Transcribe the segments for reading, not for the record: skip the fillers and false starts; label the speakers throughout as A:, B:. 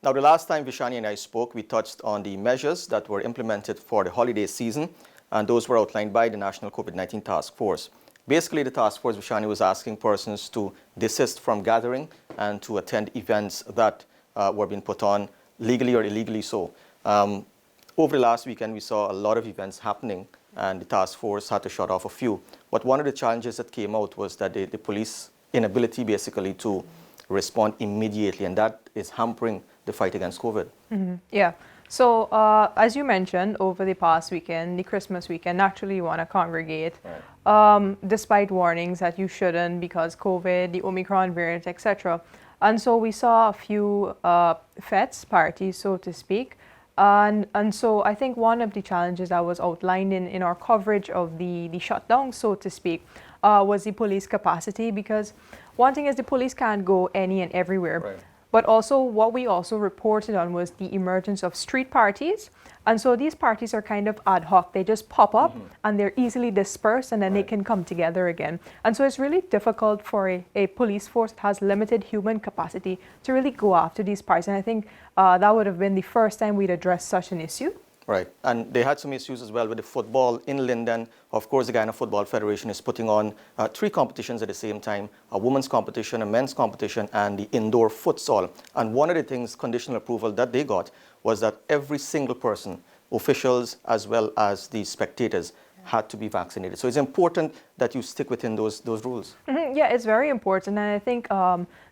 A: Now, the last time Vishani and I spoke, we touched on the measures that were implemented for the holiday season, and those were outlined by the National COVID-19 Task Force. Basically, the task force, Vishani, was asking persons to desist from gathering and to attend events that were being put on legally or illegally so. Over the last weekend, we saw a lot of events happening, and the task force had to shut off a few. But one of the challenges that came out was that the police inability basically to respond immediately, and that is hampering the fight against COVID.
B: Yeah. So as you mentioned, over the past weekend, the Christmas weekend, naturally you want to congregate, despite warnings that you shouldn't because COVID, the Omicron variant, etc. And so we saw a few fêtes, parties, so to speak. And so I think one of the challenges that was outlined in our coverage of the shutdown, so to speak, was the police capacity, because one thing is the police can't go any and everywhere.
A: Right.
B: But also what we also reported on was the emergence of street parties. And so these parties are kind of ad hoc. They just pop up and they're easily dispersed, and then they can come together again. And so it's really difficult for a police force that has limited human capacity to really go after these parties. And I think that would have been the first time we'd addressed such an issue.
A: Right, and they had some issues as well with the football in Linden. Of course, the Ghana Football Federation is putting on 3 competitions at the same time, a women's competition, a men's competition, and the indoor futsal. And one of the things, conditional approval that they got, was that every single person, officials as well as the spectators, had to be vaccinated. So it's important that you stick within those rules.
B: Yeah, it's very important. And I think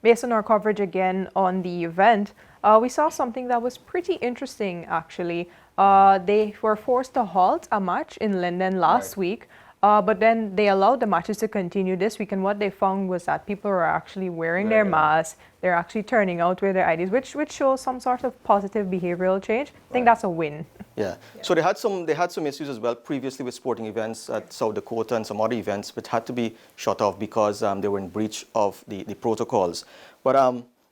B: based on our coverage again on the event, we saw something that was pretty interesting, actually. They were forced to halt a match in Linden last week, but then they allowed the matches to continue this week. And what they found was that people were actually wearing their masks. They're actually turning out with their IDs, which shows some sort of positive behavioral change. I think that's a win.
A: Yeah. So they had some issues as well previously with sporting events at South Dakota and some other events, which had to be shut off because they were in breach of the protocols. But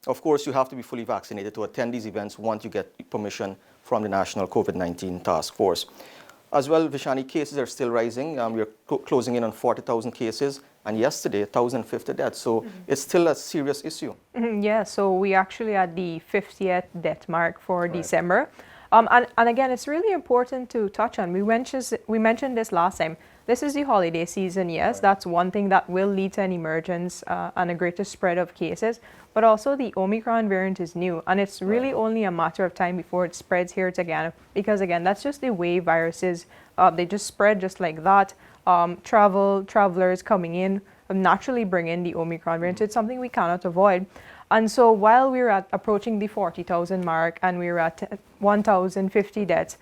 A: of course, you have to be fully vaccinated to attend these events once you get permission from the National COVID-19 Task Force. As well, Vishani, cases are still rising. We're closing in on 40,000 cases, and yesterday, 1,050 deaths. So it's still a serious issue.
B: Yeah, so we actually had the 50th death mark for December. And again, it's really important to touch on. We mentioned this last time. This is the holiday season, yes. That's one thing that will lead to an emergence and a greater spread of cases. But also the Omicron variant is new, and it's really only a matter of time before it spreads here to Ghana. Because again, that's just the way viruses, they just spread just like that. Travelers coming in naturally bring in the Omicron variant. It's something we cannot avoid. And so while we're approaching the 40,000 mark and we're at 1,050 deaths,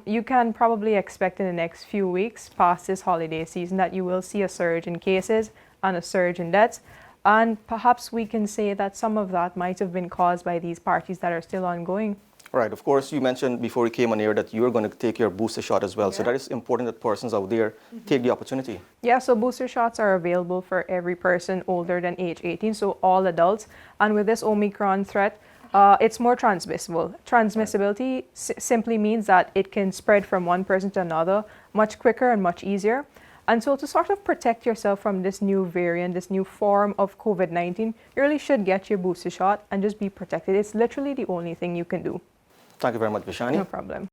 B: you can probably expect in the next few weeks past this holiday season that you will see a surge in cases and a surge in deaths. And perhaps we can say that some of that might have been caused by these parties that are still ongoing.
A: Right. Of course, you mentioned before you came on air that you're going to take your booster shot as well. Yeah. So that is important that persons out there take the opportunity. Yeah,
B: so booster shots are available for every person older than age 18, so all adults. And with this Omicron threat, it's more transmissible. Transmissibility simply means that it can spread from one person to another much quicker and much easier. And so to sort of protect yourself from this new variant, this new form of COVID-19, you really should get your booster shot and just be protected. It's literally the only thing you can do.
A: Thank you very much, Vishani.
B: No problem.